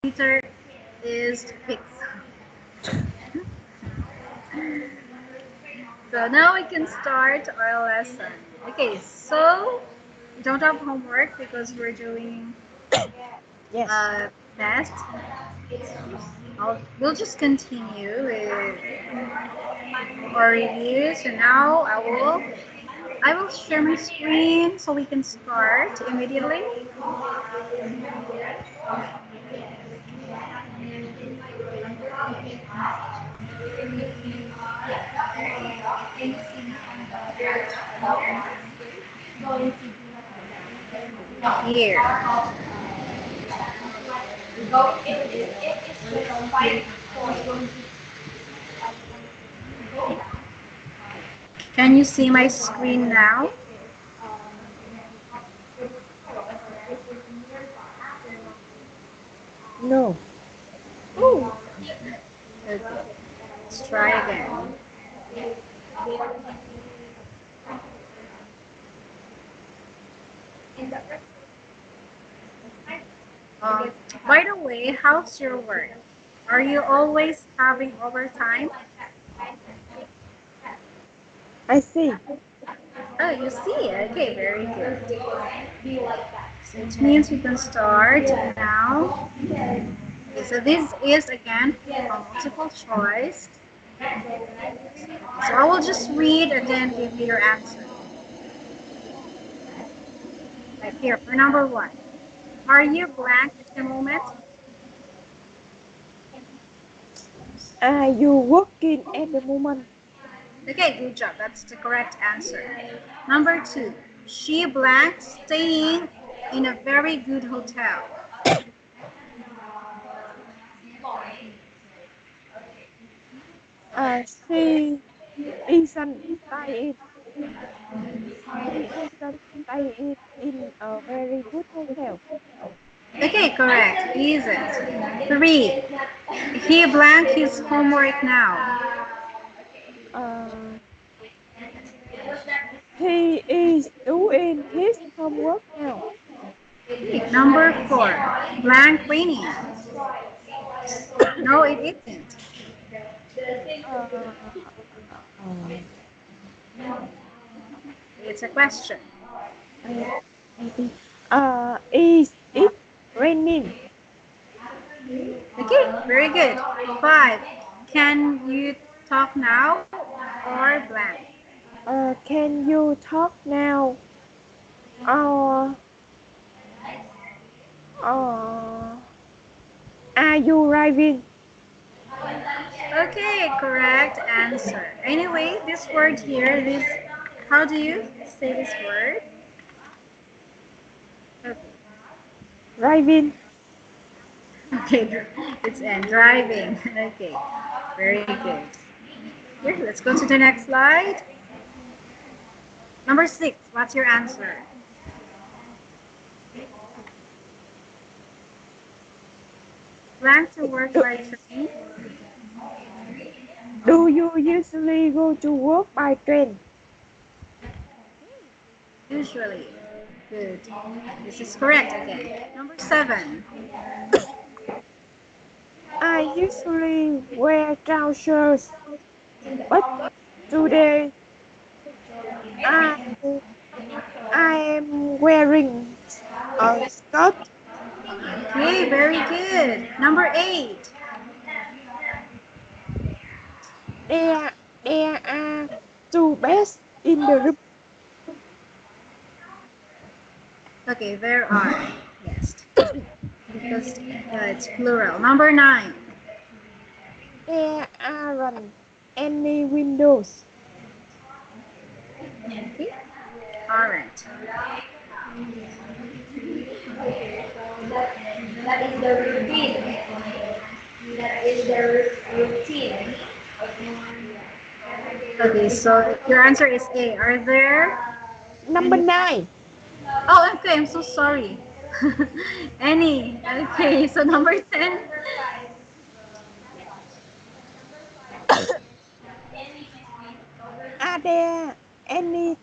Peter is fixed. So now we can start our lesson. Okay, so we don't have homework because we're doing Yes. test. We'll just continue with our review. So now I will share my screen so we can start immediately. Here. Can you see my screen now? No. Oh, okay. Let's try again. Um, by the way, how's your work? Are you always having overtime? I see. Oh, you see. Okay, very good. So it means we can start now. Okay, so this is again a multiple choice. So I will just read and then give you your answer. Like here, for number one. Are you blank at the moment? Are you working at the moment? Okay, good job. That's the correct answer. Number two. She blank staying in a very good hotel. She isn't staying. She isn't staying in a very good hotel. Okay, correct. Easy. Three. He blank his homework now. Uh, he is doing his homework now. Okay, number four. Blank raining. No, it isn't. Uh, uh, It's a question. maybe. Is it raining? Okay, very good. Five. Can you talk now or blank? Can you talk now? Uh, uh, are you driving? Okay, correct answer. Anyway, this word here, how do you say this word? Okay, Driving. okay, it's driving. Okay, very good. Here, let's go to the next slide. Number six, what's your answer? Plan to work by train? Do you usually go to work by train? Usually. Good. This is correct again. Number seven. I usually wear trousers, but today I I am wearing a skirt. Okay, very good. Number eight. There there are two beds in the room. Okay, there are. Yes, because it's plural. Number nine. There aren't any windows. Okay, all right. Okay, so your answer is A. Are there Number any? 9. Oh, okay. I'm so sorry. Any? Okay, so number 10. Are there any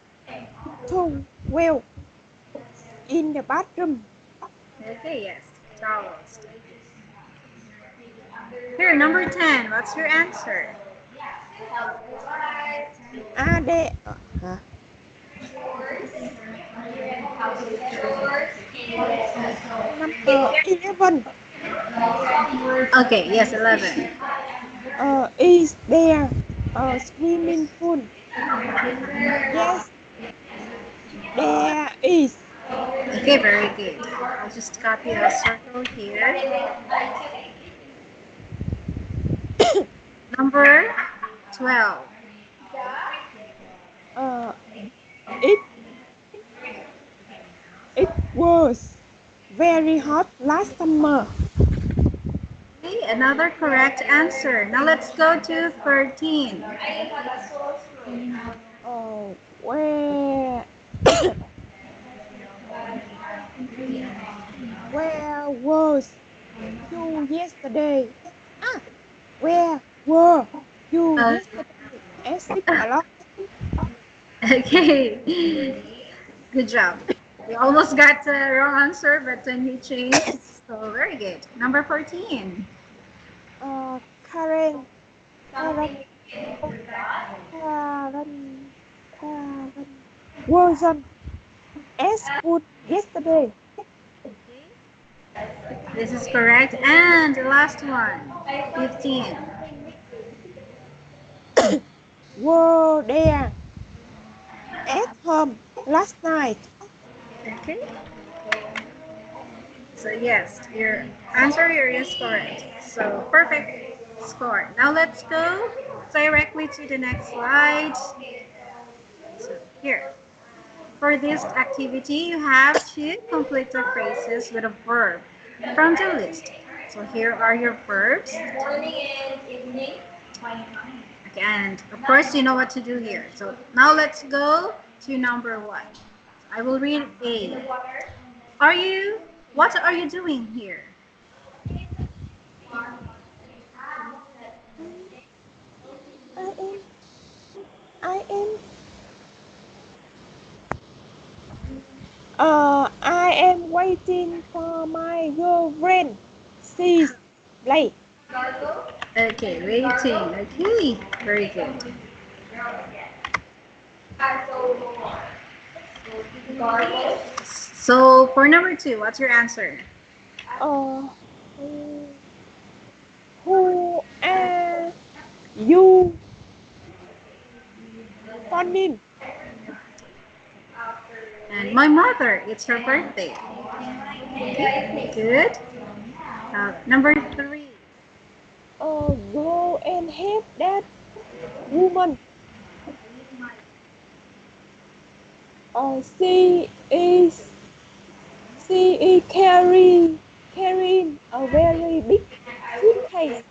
towel in the bathroom? Okay, yes. Towels. Here, number 10. What's your answer? They hả? Number 11 Okay, yes, 11. is there a swimming pool? Yes, there is. Okay, very good. I'll just copy a circle here. Number 12. Uh, it it was very hot last summer. Okay, another correct answer. Now let's go to 13. Where where was you yesterday? Ah, where were you Uh, yesterday? Asleep a lot. okay, good job. You almost got the wrong answer, but then you changed. So very good. Number 14. Karen, Karen, Karen, Karen wasn't as good yesterday. This is correct. And the last one, 15. Were there at home last night? Okay. So yes, your answer here is correct. So perfect score. Now let's go directly to the next slide. So here. For this activity, you have to complete the phrases with a verb from the list. So here are your verbs. Okay, and of course, you know what to do here. So now let's go to number 1. I will read A. Are you, what are you doing here? I am, I am, I am waiting for my girlfriend. She's late. Okay, waiting. Okay, very good. So for number 2, what's your answer? Uh, who are you finding? And my mother, it's her birthday. Good. Number 3. Go and help that woman. She is carrying a very big suitcase.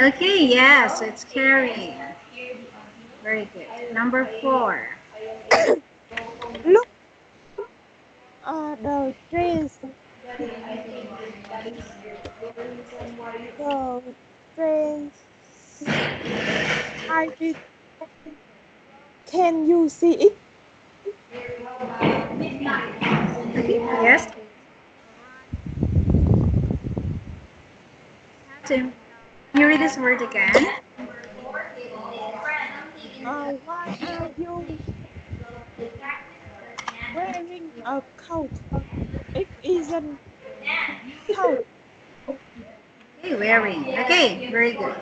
Okay, yes, it's carrying. Very good. Number 4. Look at the trains. The trains. I did. Can you see it? Okay, yes. Tim, can you read this word again? Why are you wearing a coat? It isn't cold. Okay, wearing. Okay, very good.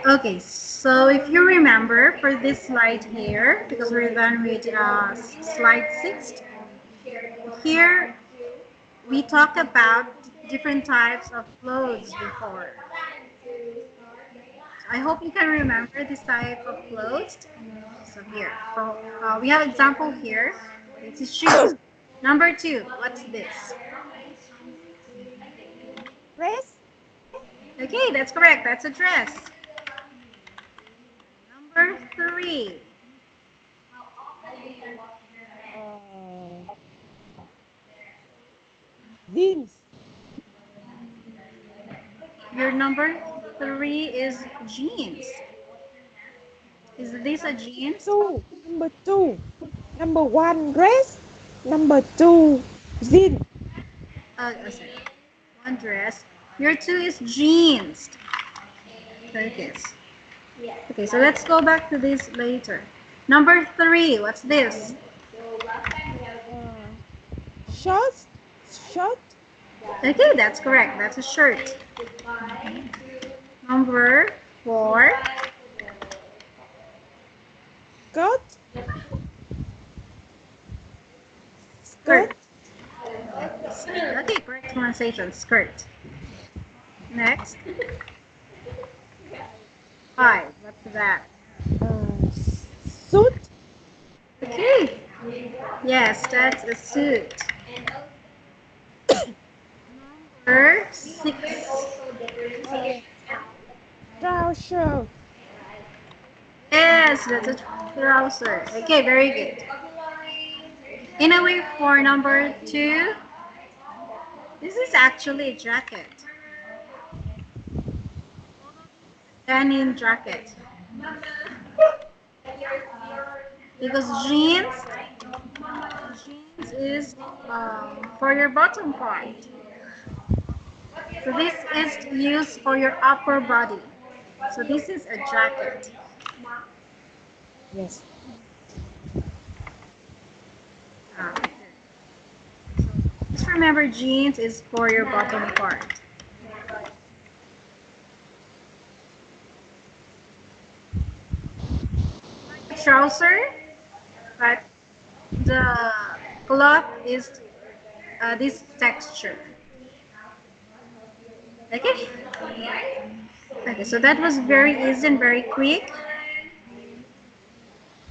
Okay, so if you remember for this slide here, because we're done with slide 6, here we talked about different types of clothes before. I hope you can remember this type of clothes. So here, we have example here. This is shoes. Number 2, what's this? Dress. Okay, that's correct. That's a dress. Number 3. Uh, Jeans. Your number 3 is jeans. Is this a jeans? Number two. Number one, dress. Number two, jeans. Sorry. One dress. Your two is jeans. Okay. Okay, so let's go back to this later. Number three, what's this? uh, short, short, Okay, that's correct. That's a shirt. Number four, skirt, skirt. skirt, Okay, correct pronunciation, skirt. Next, five. What's that? suit, Okay. Yes, that's a suit. Number six. uh, trouser, Yes, that's a trouser. Okay, very good. In a way, for number two, this is actually a jacket. Denim jacket. Because jeans is for your bottom part. So this is used for your upper body. So this is a jacket. yes, Ah, just remember jeans is for your bottom part. Trouser, but the cloth is this texture. Okay? Okay, so that was very easy and very quick.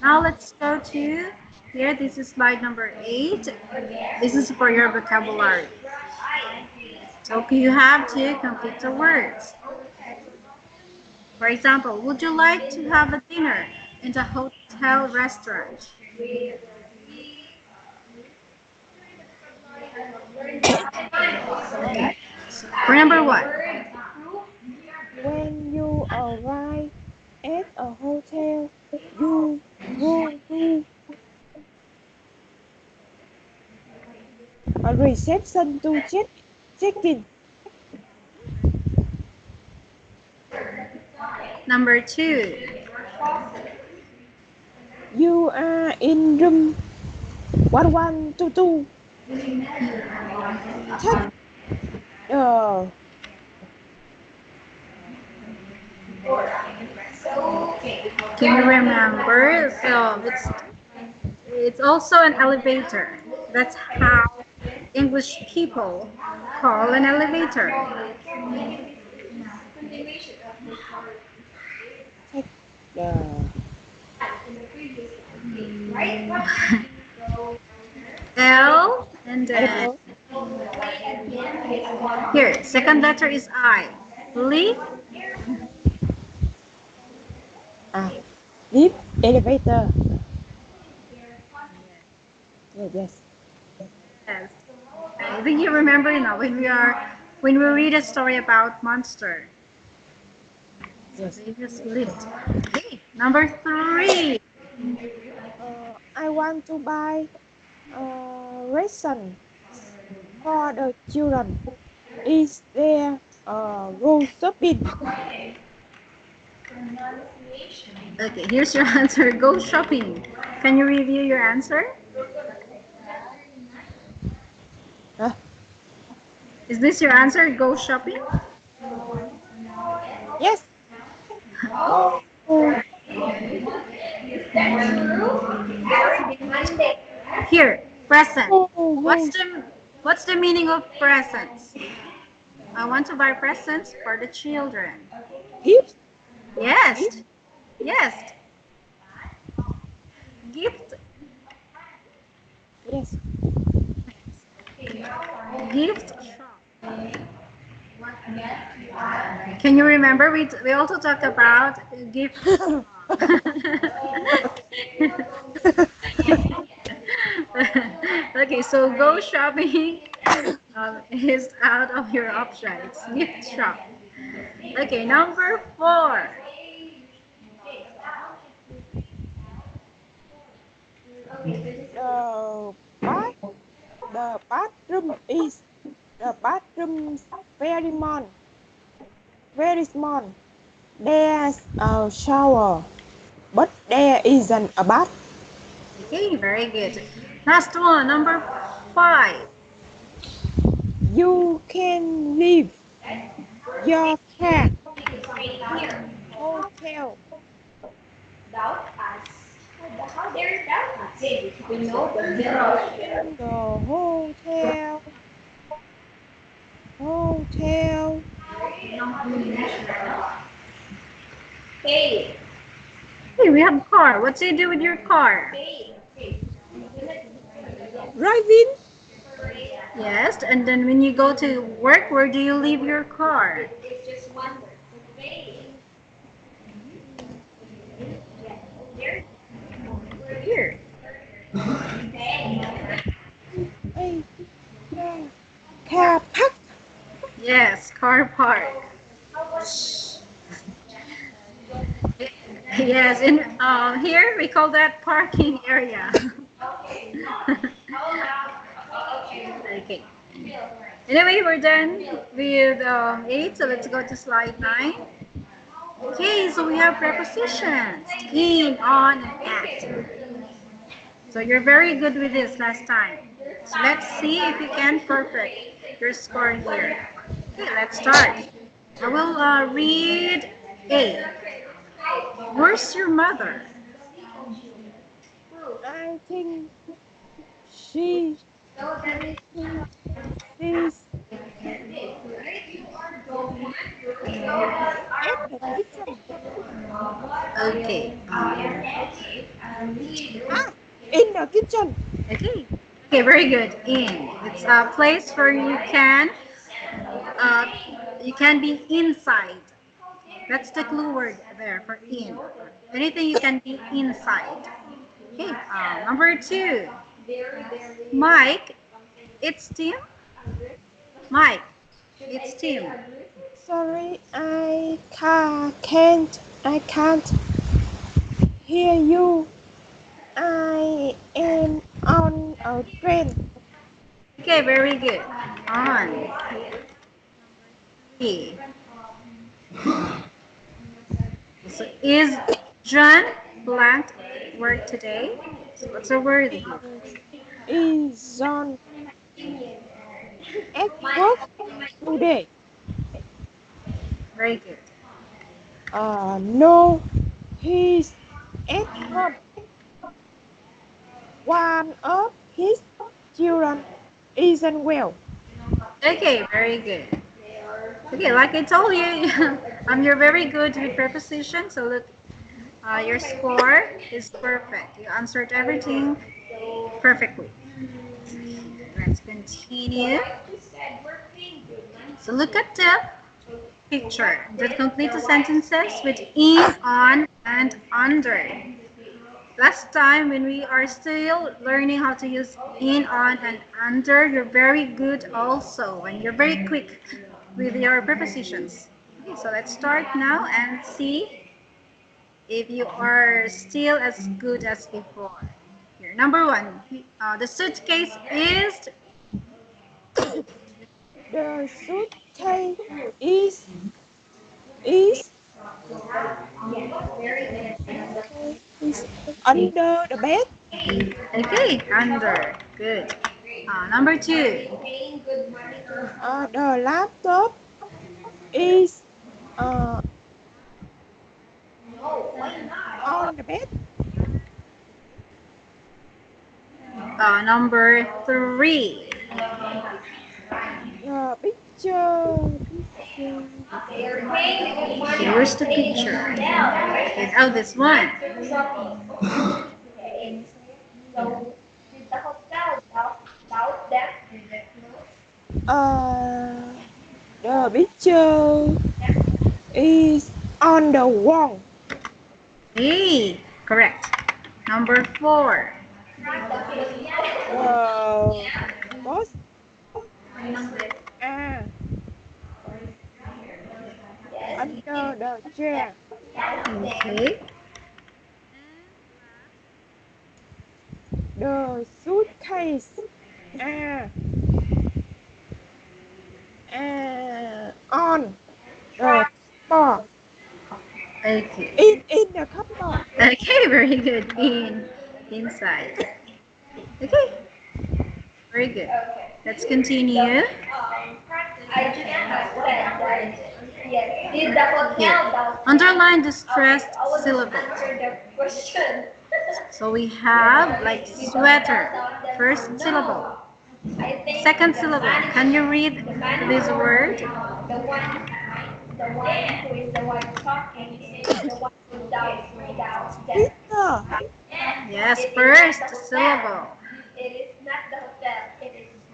Now let's go to here. This is slide number 8. This is for your vocabulary. So you have to complete the words. For example, would you like to have a dinner in the hotel restaurant? uh, For number one, when you arrive at a hotel, you go to a reception to check in. number two, You are in room 1122. Take uh, can you remember? So it's also an elevator. That's how English people call an elevator. take the L and then L. here, second letter is I. Li, Ah, lift elevator. Yes. yes. I think you remember now when we read a story about monster. So Yes. they just lift. Okay, number three. I want to buy ration for the children. Is there go shopping? Okay, here's your answer. Go shopping. Can you review your answer? Huh? Is this your answer? Go shopping? Yes. Go. Here, present. Go. What's Go. the meaning of presents? I want to buy presents for the children. Gift. Gift. Yes. Yes. Gift. Yes. Gift shop. Can you remember we also talked about gift shop. Okay, so go shopping is out of your option. It's gift shop. Okay, number four. the bath. The bathroom is. The bathroom very small. There's a shower, but there isn't a bath. Okay, very good. Last one, number 5. You can leave your car hotel in the hotel Hey, we have car. What do you do with your car? driving. Yes, and then when you go to work, where do you leave your car? Here. A car park. Yes, car park. Yes, in here we call that parking area. Okay. Anyway, we're done with 8, so let's go to slide 9. Okay, so we have prepositions in, on, and at. So you're very good with this last time. So let's see if you can perfect your score here. Okay, let's start. I will read A. Where's your mother? I think she cooking this at the kitchen. Okay. Ah, in the kitchen. Okay. Okay, very good. In. It's a place where uh, you can be inside. That's the clue word there for in. Anything you can be inside. Okay. Number 2. Mike, it's Tim. Mike, it's Tim. Sorry, I can't hear you. I am on a train. Okay, very good. On. 3. So is John blank work today? So what's the word here? Is on at work today. Very good. No, he's at home. One of his children isn't well. Okay, very good. Okay, like I told you, you're very good with preposition. So look, your score is perfect. You answered everything perfectly. Let's continue. So look at the picture. Just complete the sentences with in, on, and under. Last time when we are still learning how to use in, on, and under, you're very good also, and you're very quick with your prepositions. Okay, so let's start now and see if you are still as good as before. Here, number 1, the suitcase The suitcase is is under the bed. okay, under. Good. Number 2, The laptop is uh, on the bed. number 3. The picture Okay, where's the picture? Okay, oh, this one. uh, the picture is on the wall. Hey, correct. Number 4. The box are under the chair. Okay. The suitcase are Okay. In the cupboard. Okay, very good. Inside. Okay, very good. Let's continue. Here. Underline the stressed syllable. So we have like sweater, first syllable. Second syllable. Can you read this word? Sweater. Yes, first syllable.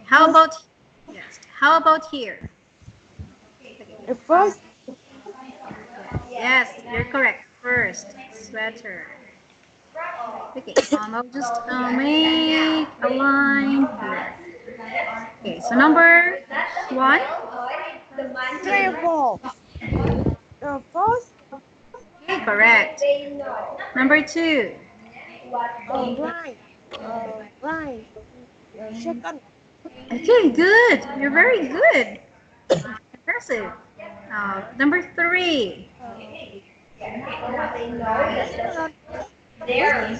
How First, about yes? How about here? the first. Yes, you're correct. First sweater. Okay, I'll just make a line here. Okay, so number one. Travel. The first. Okay, correct. Number two. Right. Right. The second. Okay, good. You're very good. Impressive. Number three. Restaurant. Restaurant.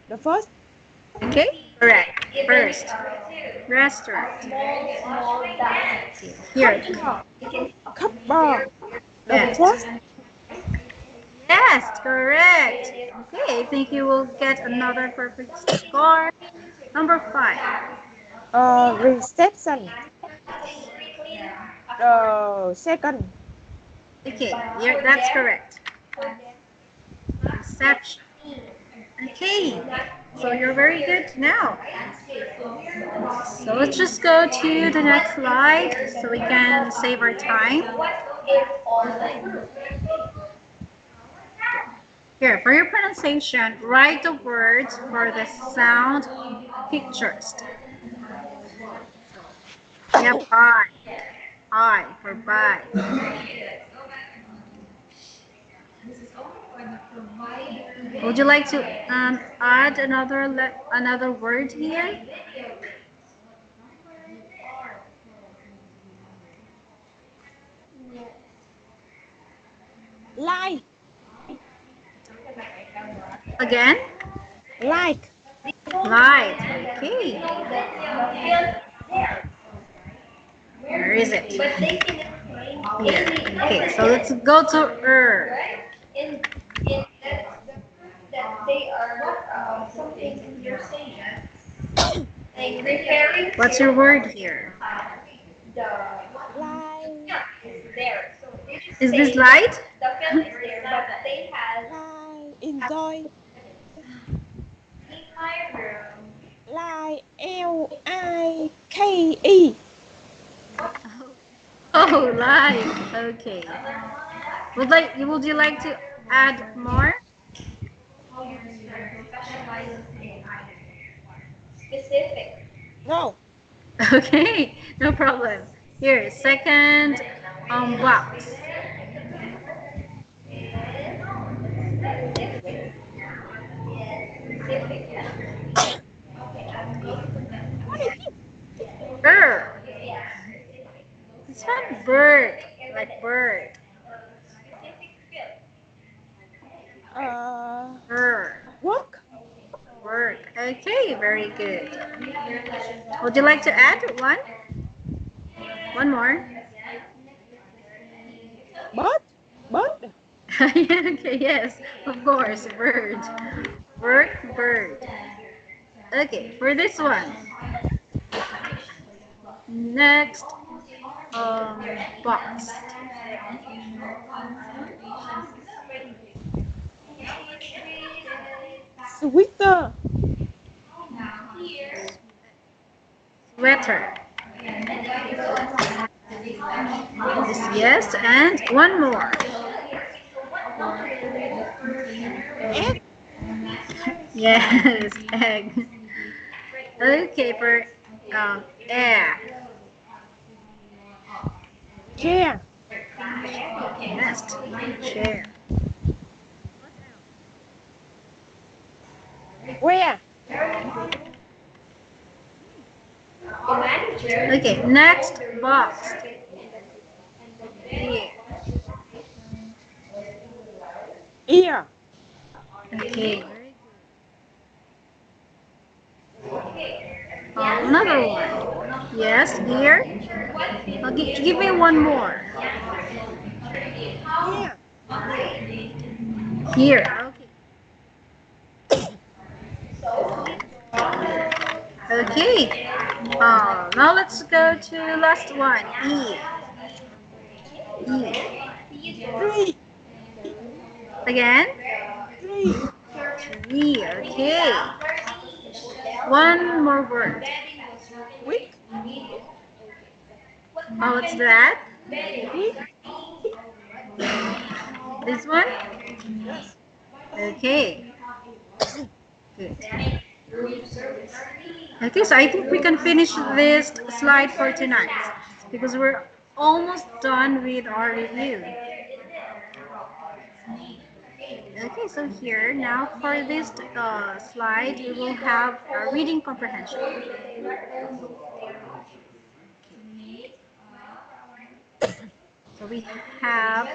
The first. Okay, correct. First, restaurant. Here. Cupboard. Cupboard. The Yes. first. Yes, correct. Okay, I think you will get another perfect score. Number five. Reception. The second. Okay, that's correct. Reception. Okay, so you're very good now. So let's just go to the next slide so we can save our time. Here, for your pronunciation, write the words for the sound pictures. Yeah, bye. I for bye. Would you like to add another word here? Like. Again? Like. Light. Okay. Where is it? Here. Okay, so let's go to What's your word here? Like. Is this light? Like. Enjoy. Like. Like. Oh, light. Okay. Would you like to add more? No. Okay, no problem. Here, second box. What is it? Bird. It's not bird, like bird. Uh. Bird. Work. Work. Okay, very good. Would you like to add one? One more. Bird. Bird. Okay, yes, of course, bird. Work, bird. Okay, for this one. Next box. Sweater. Sweater. Yes, and one more. Egg. Yes, egg. Okay, for air. Chair. Yes, chair. Where? Okay, next box. Here. Ear. Okay, very good. Another one. Yes, dear. Give me one more. Here. Here. Okay. Okay. Now let's go to last one. E. E. Tree. Again. Tree. Tree. Okay. One more word. Week. Oh, what's that? Week. This one? Yes. Okay. Good. Okay, so I think we can finish this slide for tonight because we're almost done with our review. Okay, so here now for this slide, we will have a reading comprehension. So we have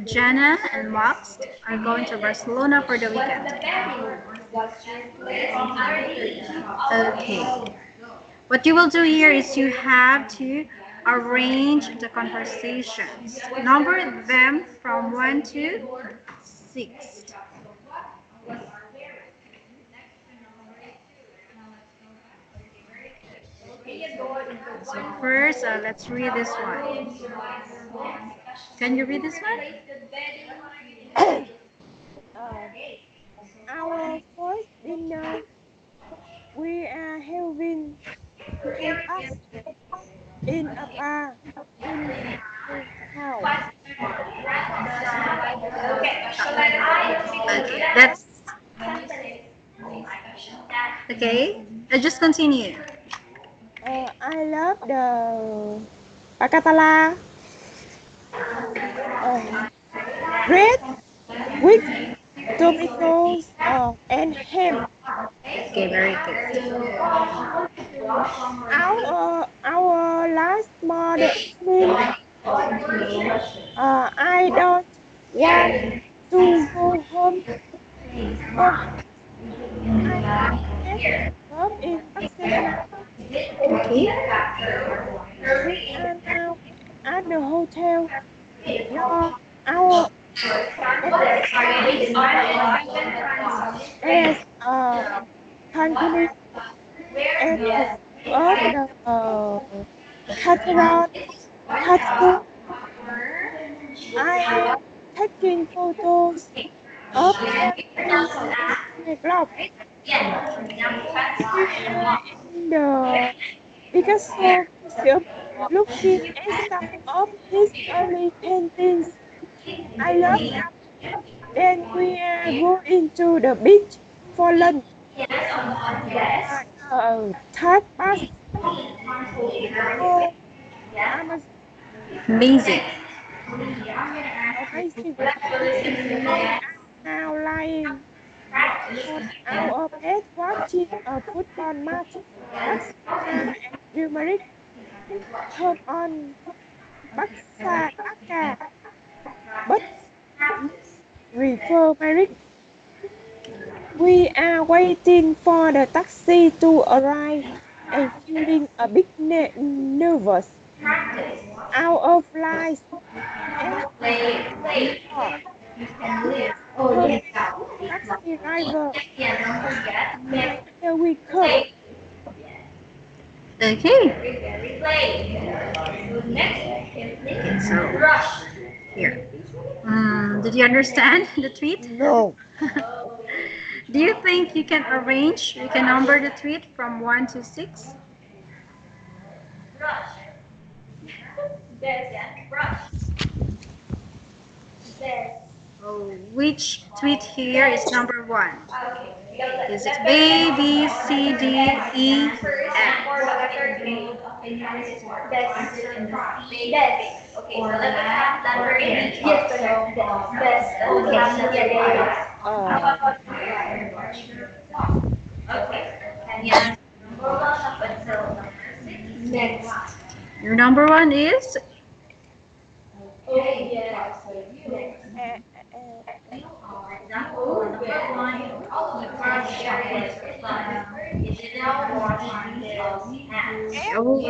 Jana and Max are going to Barcelona for the weekend. Okay. What you will do here is you have to arrange the conversations. Number them from 1 to 6. So first, let's read this one. Can you read this one? uh, our first dinner, we are having to us in a bar in our town. Okay, that's okay. Just continue. I love the Pacatala uh, bread with tomatoes and ham. Okay, very good. Our last morning, I don't want to go home. I get up in Barcelona. Okay. We are now at the hotel. Your our as continues and of the cathedral. Cathedral. I am taking photos of everything with my glove. We are in the Picasso Museum looking at some of his early paintings. I love them. Then we are going to the beach for lunch. Third bus for Amazon. Amazing. Amazing. We are now lying on our bed watching a football match. Barcelona and Real Madrid come on Barca, but refer Madrid. We are waiting for the taxi to arrive and feeling a bit nervous. Our flight at 4. Perfect taxi driver. Here we come. Okay. Okay, so here. Did you understand the tweet? No. Do you think you can number the tweet from 1 to 6? Oh, which tweet here is number 1? Is it A, B, C, D, E, F? Uh, Your number 1 is uh, uh, Oh,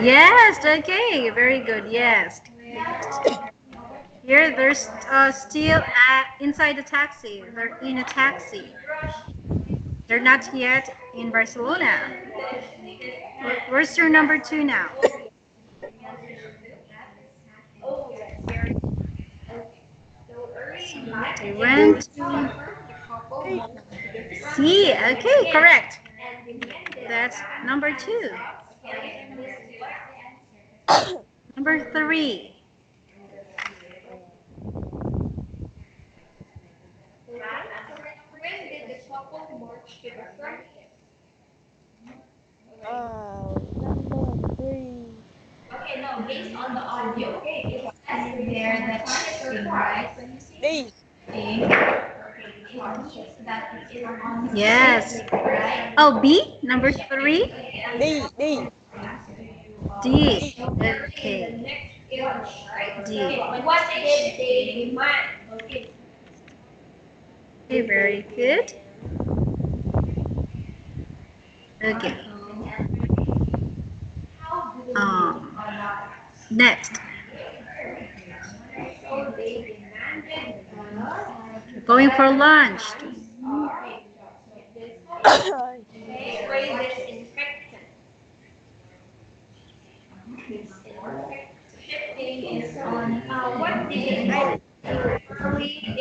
yes. Okay, very good. Yes. Here, there's still inside the taxi. They're in a taxi. They're not yet in Barcelona. Where's your number two now? They went to A. C. Okay, correct. That's number two. Number three. Number three. D. Yes. Oh, B, number three. D. D. D. D. Okay. D. Okay, very good. Okay. Um, Next, going for lunch.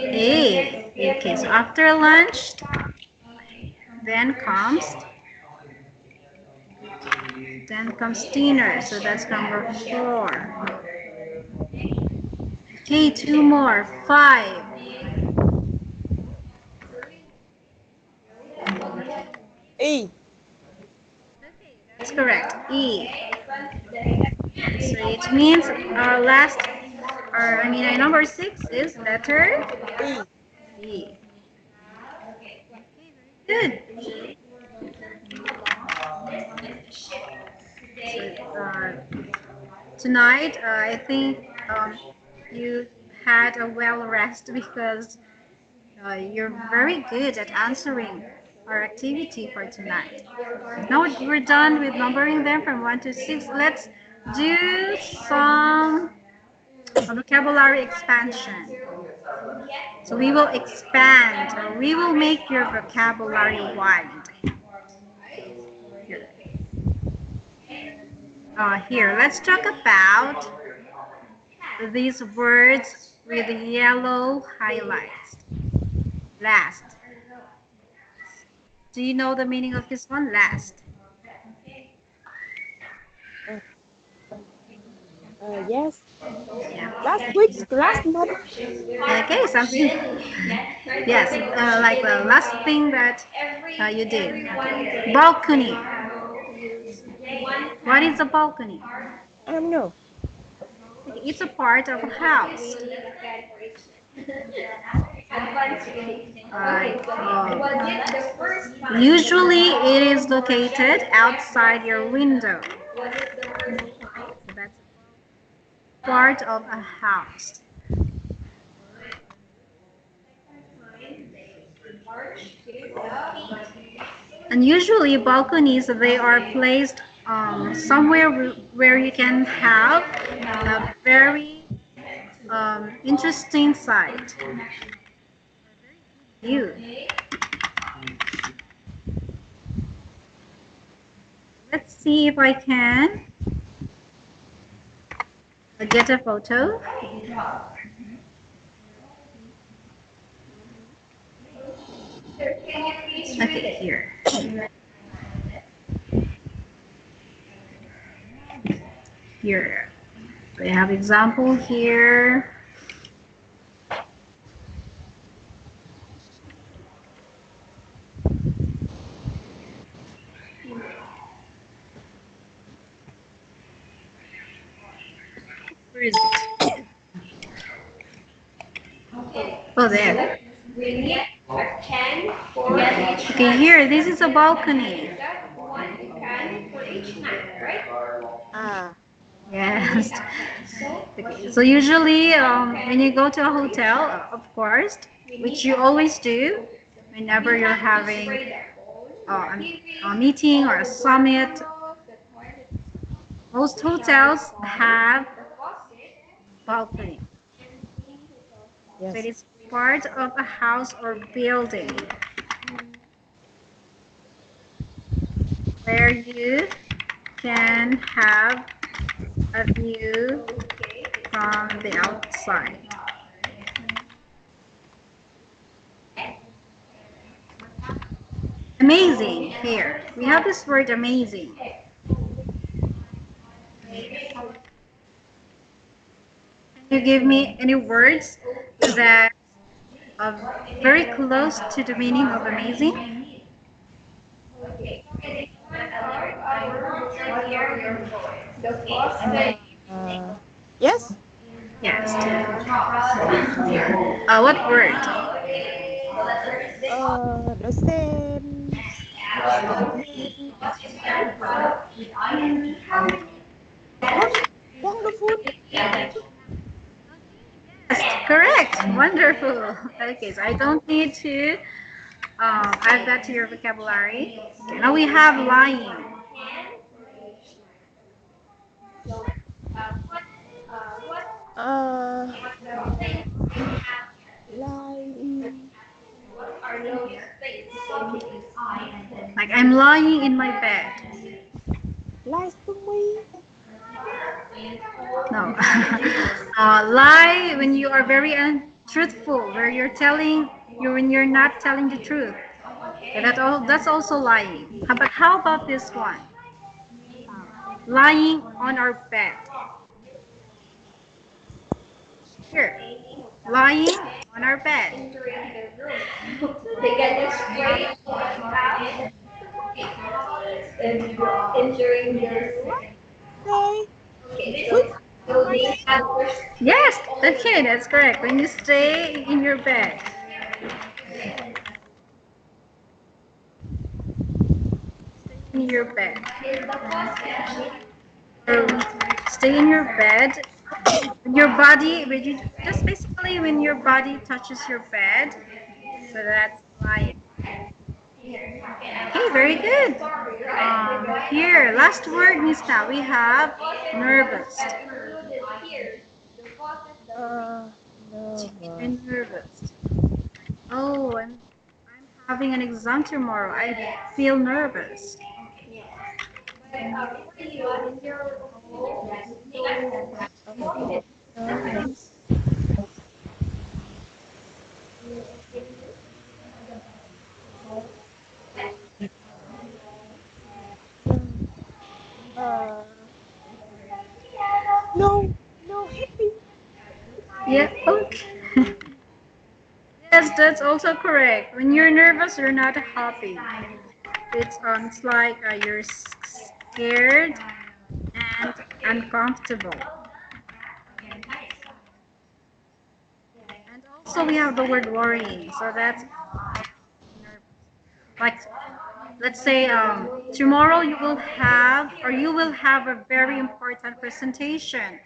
A. A. Okay, so after lunch, then comes dinner. So that's number four. Okay, two more. Five. E. That's correct. E. So it means last, or I mean, number six is letter E. E. Good. So, tonight, I think you had a well rest because you're very good at answering our activity for tonight. Now we're done with numbering them from 1 to 6. Let's do some vocabulary expansion. So we will expand, or we will make your vocabulary wide. Here, here let's talk about these words with yellow highlights. Last. Do you know the meaning of this one? Last. Uh, yes. Last Yeah. week's last month. Okay, something. Yes, like the last thing that you did. Okay. Balcony. What is a balcony? No. It's a part of a house. Usually it is located outside your window. So that's part of a house. And usually balconies, they are placed somewhere where you can have a very interesting sight. View. Let's see if I can get a photo. Okay, here. Here. We have example here. Where is it? Oh, there. Okay, here. This is a balcony. Ah. Yes. Okay. So usually, when you go to a hotel, of course, which you always do, whenever you're having a meeting or a summit. Most hotels have balcony. So it Yes. is part of a house or building where you can have a view from the outside. Amazing here. We have this word amazing. Can you give me any words that are very close to the meaning of amazing? Uh, yes. Yes. What word? The same statement. Wonderful. Yes, correct. Wonderful. Okay, so I don't need to add that to your vocabulary. Okay, now we have lying. Uh, lying. Like I'm lying in my bed. Lies to me. No. Lie when you are very untruthful, where you're telling you when you're not telling the truth. Okay, that's also lying. But how about this one? Lying on our bed. Here, lying on our bed. Say. Sleep. Yes, okay, that's correct. When you stay in your bed. In your bed. Or stay in your bed. Your body, when you, just basically when your body touches your bed. So that's lying. Okay, very good. Here, last word, Mista. We have nervous. You're Nervous. nervous. Oh, I'm having an exam tomorrow. I feel nervous. Okay. Nervous. Uh, no. No, happy. Yeah, okay. Yes, that's also correct. When you're nervous, you're not happy. It's like you're scared and uncomfortable. And also we have the word worrying. So that's like let's say tomorrow you will have a very important presentation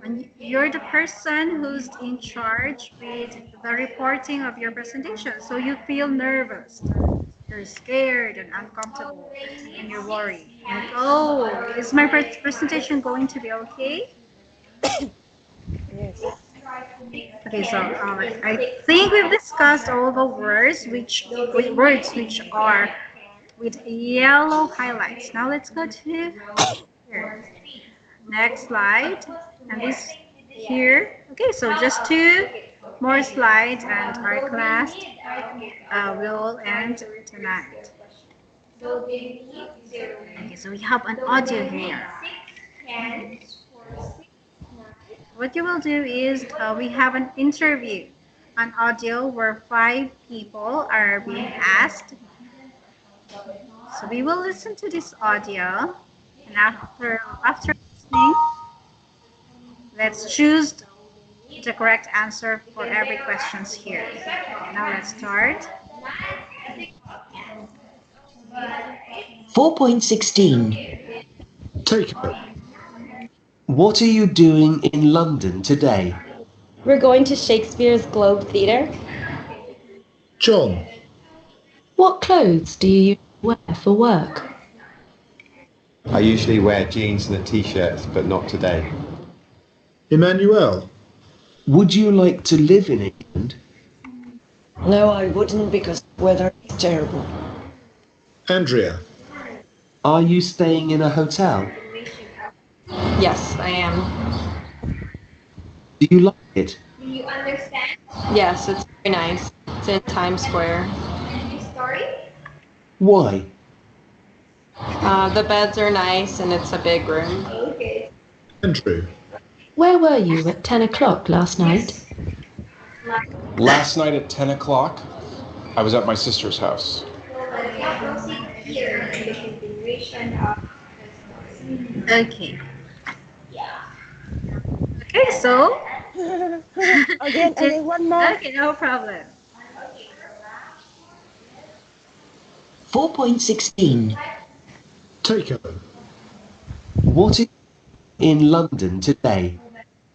and you're the person who's in charge with the reporting of your presentation, so you feel nervous, you're scared and uncomfortable and you're worried like, oh, is my presentation going to be okay? Yes. Okay, so I think we've discussed all the words which are with yellow highlights. Now let's go to here. Next slide. And this here. Okay, so just two more slides and our class will end tonight. Okay, so we have an audio here. What you will do is we have an interview, an audio where five people are being asked. So we will listen to this audio, and after listening, let's choose the correct answer for every questions here. Now let's start. 4.16. Tokyo. What are you doing in London today? We're going to Shakespeare's Globe Theatre. John. What clothes do you wear for work? I usually wear jeans and a t-shirt, but not today. Emmanuel, Would you like to live in England? No, I wouldn't because the weather is terrible. Andrea, Are you staying in a hotel? Yes, I am. Do you like it? Yes, it's very nice. It's in Times Square. Why? The beds are nice and it's a big room. Andrew, Where were you at 10 o'clock last night? Last night at 10 o'clock, I was at my sister's house. Okay. Okay, so Again, one more. okay, no problem. 4.16. take home. What is in London today?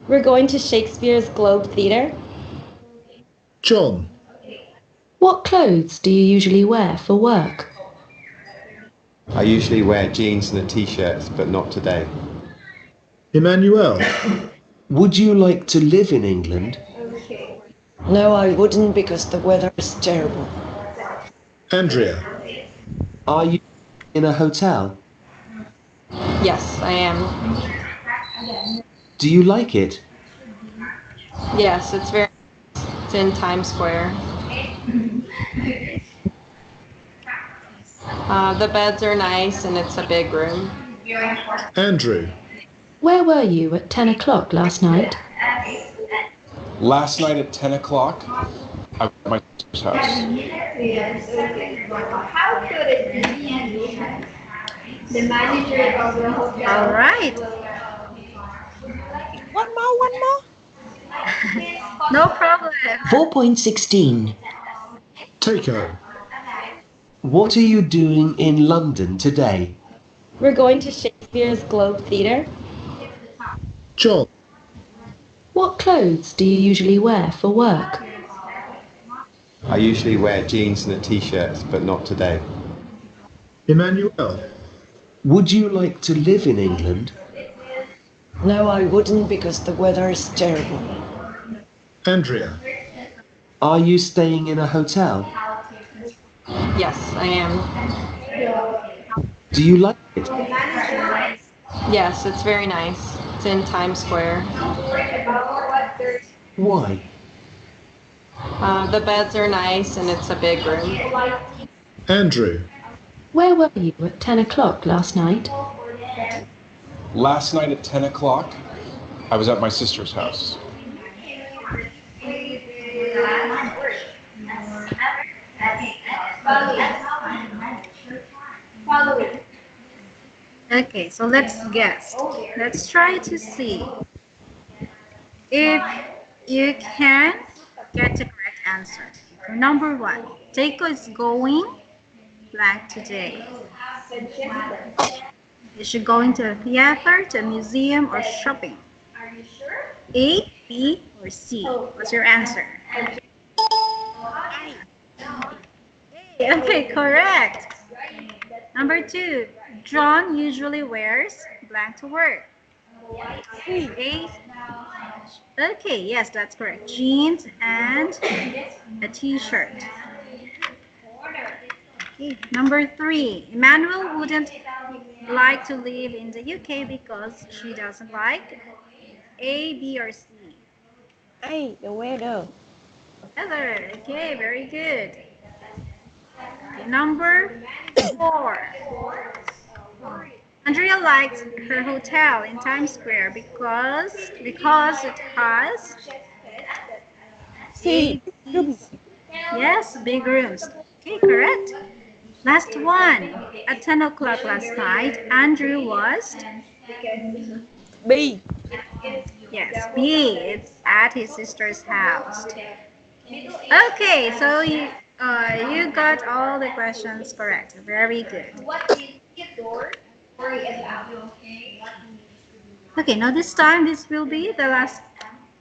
We're going to Shakespeare's Globe Theatre. John, What clothes do you usually wear for work? I usually wear jeans and a t-shirt, but not today. Emmanuel, Would you like to live in England? No, I wouldn't because the weather is terrible. Andrea, Are you in a hotel? Yes, I am. Do you like it? Yes, it's very nice. It's in Times Square. The beds are nice and it's a big room. Andrew, Where were you at 10 o'clock last night? Last night at 10 o'clock, I was at my sister's house. All right. One more. No problem. 4.16. take home. What are you doing in London today? We're going to Shakespeare's Globe Theatre. John, What clothes do you usually wear for work? I usually wear jeans and a t-shirt, but not today. Emmanuel, Would you like to live in England? No, I wouldn't because the weather is terrible. Andrea, Are you staying in a hotel? Yes, I am. Do you like it? Yes, it's very nice. It's in Times Square. Why? The beds are nice and it's a big room. Andrew, Where were you at 10 o'clock last night? Last night at 10 o'clock, I was at my sister's house. Okay, so let's guess. Let's try to see if you can get the correct answer. Number one, Teiko is going blank today. Is she going to a theater, to a museum, or shopping? A, B, or C? What's your answer? Okay, correct. Number two, John usually wears blank to work. A. Okay, yes, that's correct. Jeans and a t-shirt. Okay, number three, Emmanuel wouldn't like to live in the UK because she doesn't like A, B, or C. Hey, the weather. Heather, okay, very good. Okay, number four. Andrea likes her hotel in Times Square because it has See, rooms. yes, big rooms. Okay, correct. Last one. At 10 o'clock last night, Andrew was B. yes, B. It's at his sister's house. Okay, so you got all the questions correct. Very good. Okay, now this time this will be the last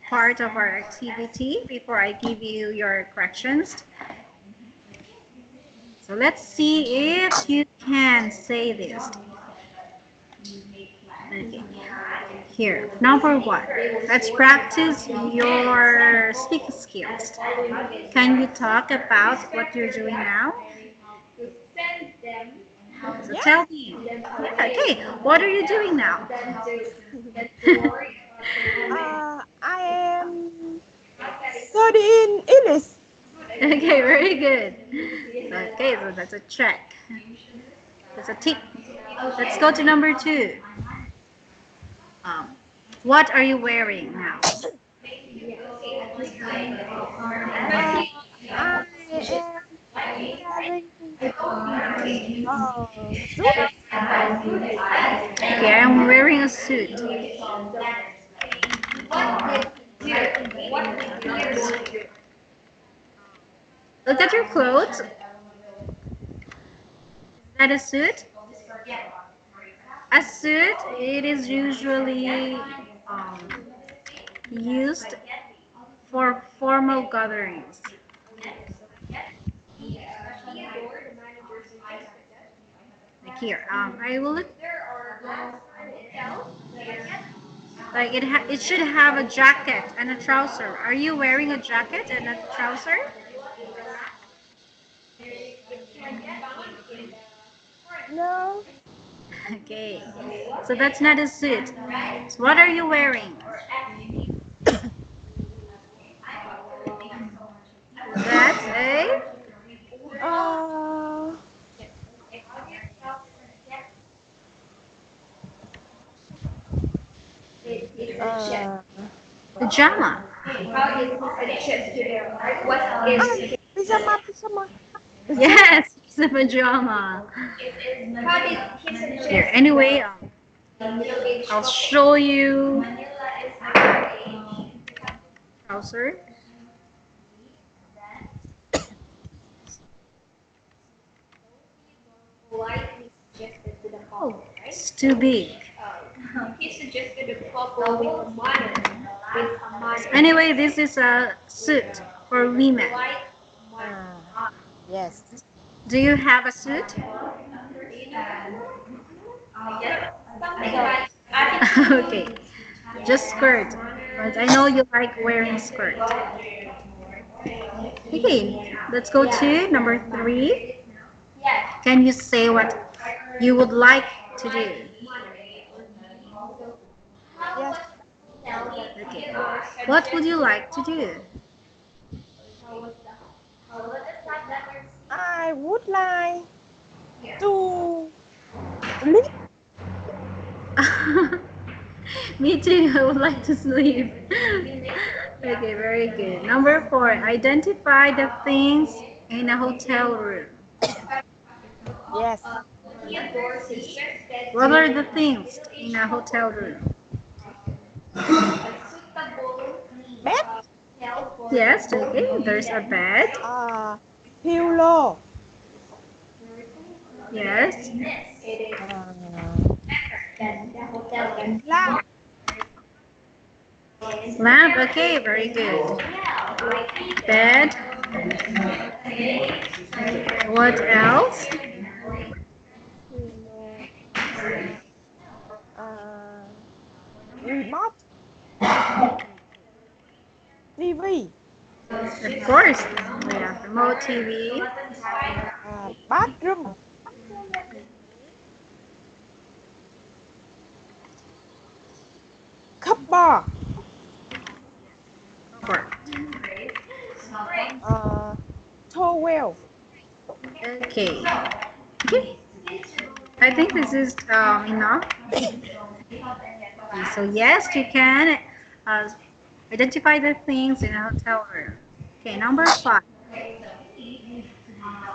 part of our activity before I give you your corrections. So let's see if you can say this. Okay. Here, number one. Let's practice your speaking skills. Can you talk about what you're doing now? So Yes. tell me. Yeah, okay. What are you doing now? I am studying English. Okay, very good. Okay, so that's a check. That's a tick. Let's go to number two. Um, what are you wearing now? I am wearing suit. Okay, I'm wearing a suit. Look at your clothes. Is that a suit? A suit, it is usually used for formal gatherings. Like here, I will look like it should have a jacket and a trouser. Are you wearing a jacket and a trouser? No. Okay, so that's not a suit. So what are you wearing? That's a Uh, uh, pajama. pajama, pajama. Yes, it's a pajama. Here, anyway, I'll show you trouser. Oh, it's too big. Anyway, this is a suit for women. Yes. Do you have a suit? Okay, just skirt. But I know you like wearing skirt. Okay, let's go to number three. Can you say what you would like to do? Yes. Okay. What would you like to do? I would like to sleep. Me too. I would like to sleep. Okay, very good. Number four, identify the things in a hotel room. Yes. What are the things in a hotel room? Bed. Yes, okay. There's a bed. Pillow. Yes. Lamp. Lamp. Okay, very good. Bed. What else? Pillow. Remote. TV. Of course. We have remote TV. Bathroom. Cupboard. Towel. Okay. Okay. I think this is enough. So yes, you can identify the things in a hotel room. Okay, number five.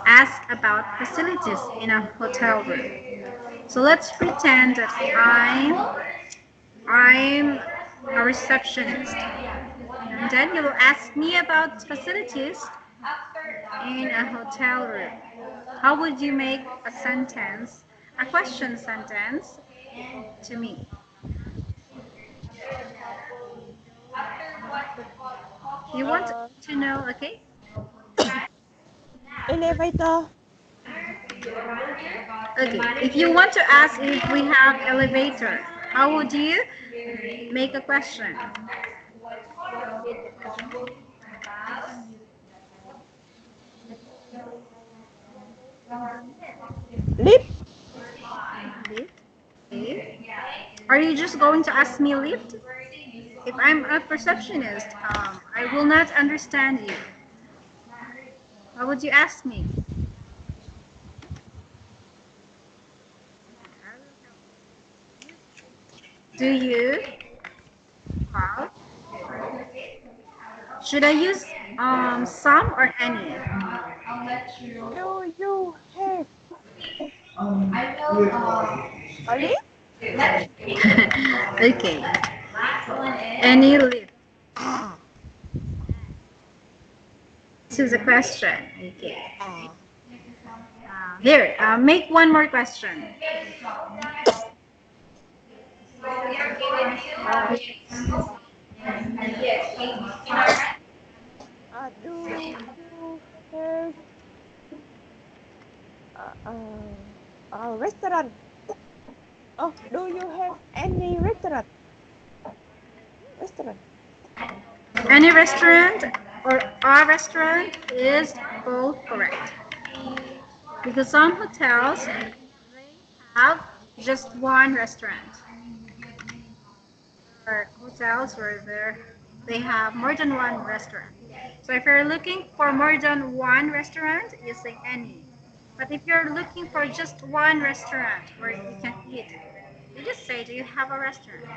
Ask about facilities in a hotel room. So let's pretend that I'm a receptionist, and then you will ask me about facilities in a hotel room. How would you make a sentence, a question sentence to me? You want to know, okay? Elevator. Okay, if you want to ask if we have elevator, how would you make a question? Lift. Lift? Okay. Are you just going to ask me lift? If I'm a perceptionist, I will not understand you. How would you ask me? Do you have? Should I use some or any? Do you have a lift? Okay. Any lift? This is a question. Okay. Here, make one more question. Do you have a restaurant? Oh, do you have any restaurant? Restaurant. Any restaurant or a restaurant is both correct. Because some hotels they have just one restaurant. Or hotels where they have more than one restaurant. So if you're looking for more than one restaurant, you say any. But if you're looking for just one restaurant where you can eat, you just say, do you have a restaurant?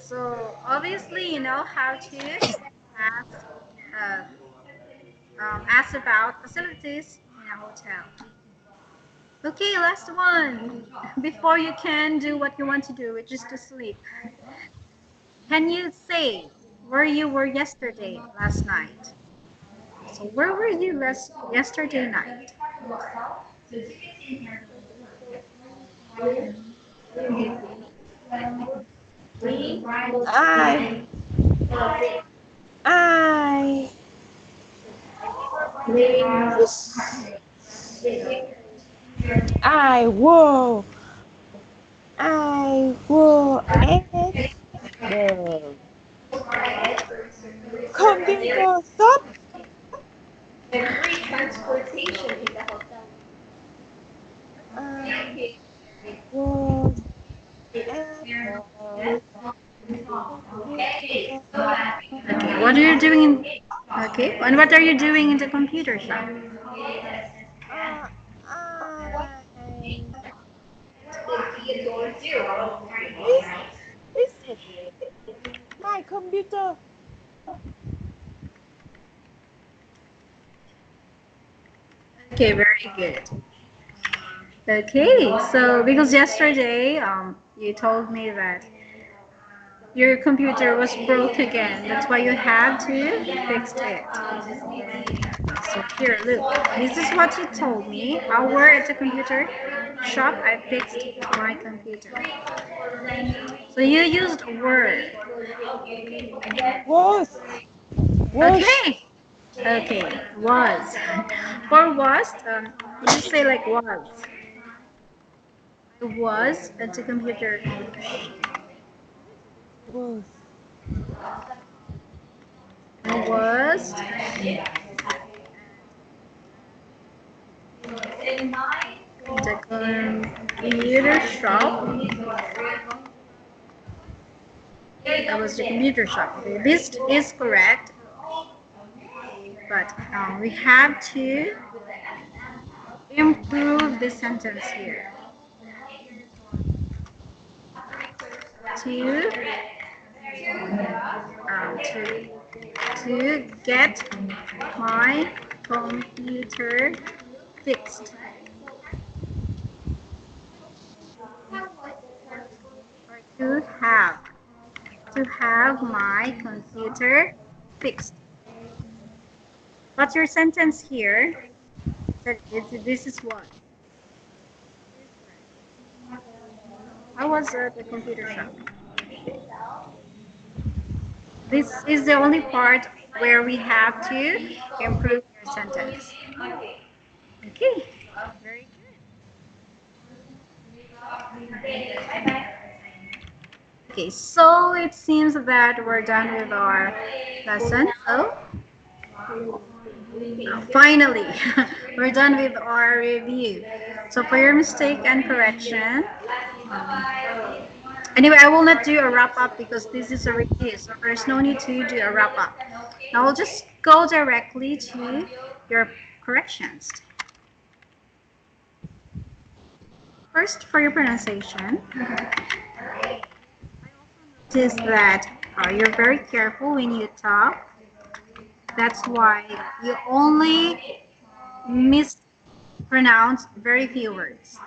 So obviously you know how to ask, uh, ask about facilities in a hotel. Okay, last one. Before you can do what you want to do, which is to sleep. Can you say where you were yesterday, last night? So where were you yesterday night? I I I will at the computer shop. I was at the computer Okay, what are you doing in? Okay, and what are you doing in the computer shop? I this is my computer. Okay, very good. Okay, so because yesterday you told me that your computer was broke again. That's why you had to fix it. So here, look. This is what you told me. I were at the computer shop. I fixed my computer. So you used were. Was Okay. Okay. Was. For was, you just say like was. I was at the computer. was I was the computer shop. That was the computer shop. Okay, this is correct, but we have to improve the sentence here. To to get my computer fixed. Or to have my computer fixed. But your sentence here said this is what? I was at the computer shop. This is the only part where we have to improve your sentence. Okay, very good. Okay, so it seems that we're done with our lesson. So finally, we're done with our review. So for your mistake and correction, anyway, I will not do a wrap up because this is a review, so there's no need to do a wrap up. Now we'll just go directly to your corrections. First, for your pronunciation, notice that you're very careful when you talk. That's why you only mispronounce very few words.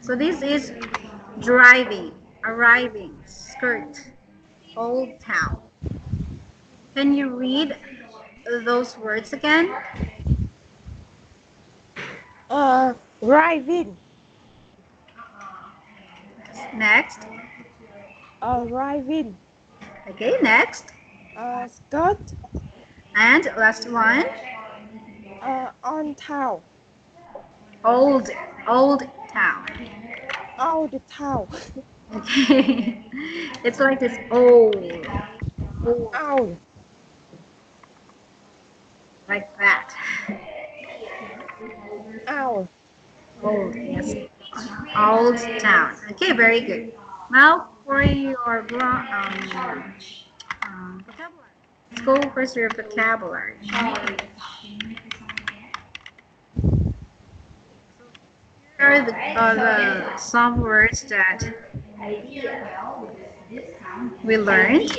So this is driving, arriving, skirt, old town. Can you read those words again? Driving. Next. Arriving. Okay, next. Skirt. And last one. On town. Old town. Old town. Okay. It's like this old. Old. Like that. Old. Old, yes. Old town. Okay, very good. Now for your vocabulary. Let's go first your vocabulary. Here are the some words that we learned.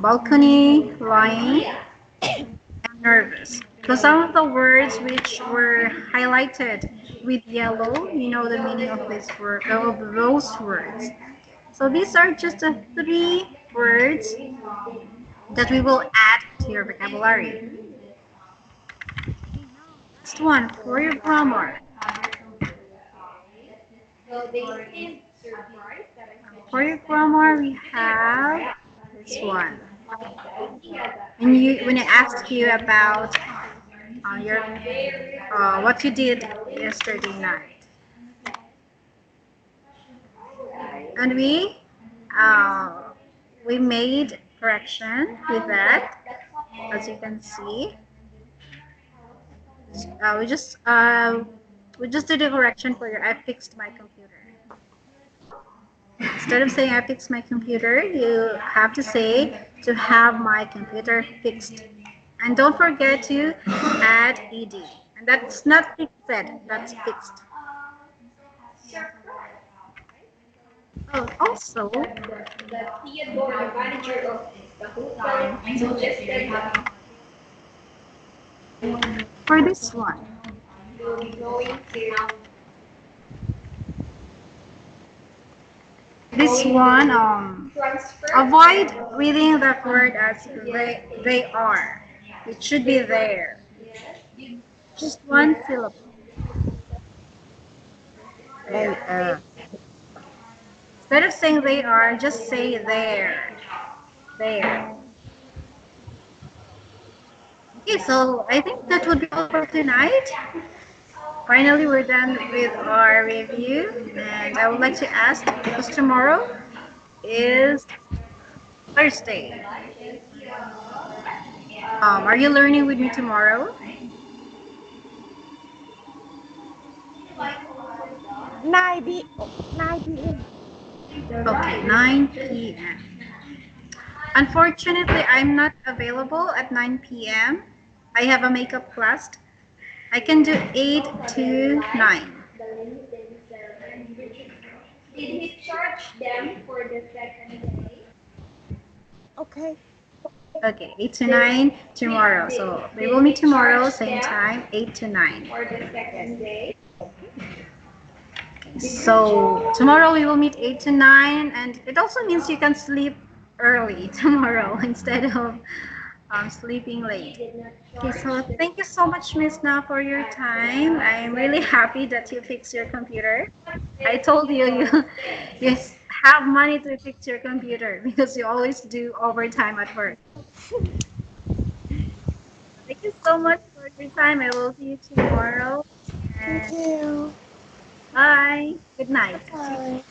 Balcony, lying, and nervous. So some of the words which were highlighted with yellow, you know the meaning of this word, of those words. So these are just the 3 words that we will add to your vocabulary. Next one for your grammar. For your grammar, we have this one. When I asked you about your what you did yesterday night, and we made correction with that, as you can see. We just did a correction for your I fixed my computer. Instead of saying I fixed my computer, you have to say to have my computer fixed. And don't forget to add ed. And that's not fixed, that's fixed. Oh, also, for this one, avoid reading that word as they are. It should be there. Just one syllable. Instead of saying they are, just say there. There. Okay, so I think that would be all for tonight. Finally, we're done with our review, and I would like to ask, because tomorrow is Thursday. Are you learning with me tomorrow? 9 p.m. Okay, 9 p.m. Unfortunately, I'm not available at 9 p.m. I have a makeup class. I can do 8 to 9. Did he charge them for the second day? Okay. Okay, 8 to 9 tomorrow. So we will meet tomorrow, same time, 8 to 9. For the second day? So tomorrow we will meet 8 to 9, and it also means you can sleep early tomorrow instead of sleeping late. Okay, so thank you so much, Miss Na, for your time. I'm really happy that you fixed your computer. I told you you have money to fix your computer because you always do overtime at work. you so much for your time. I will see you tomorrow. Thank And you. bye. Good night. Bye.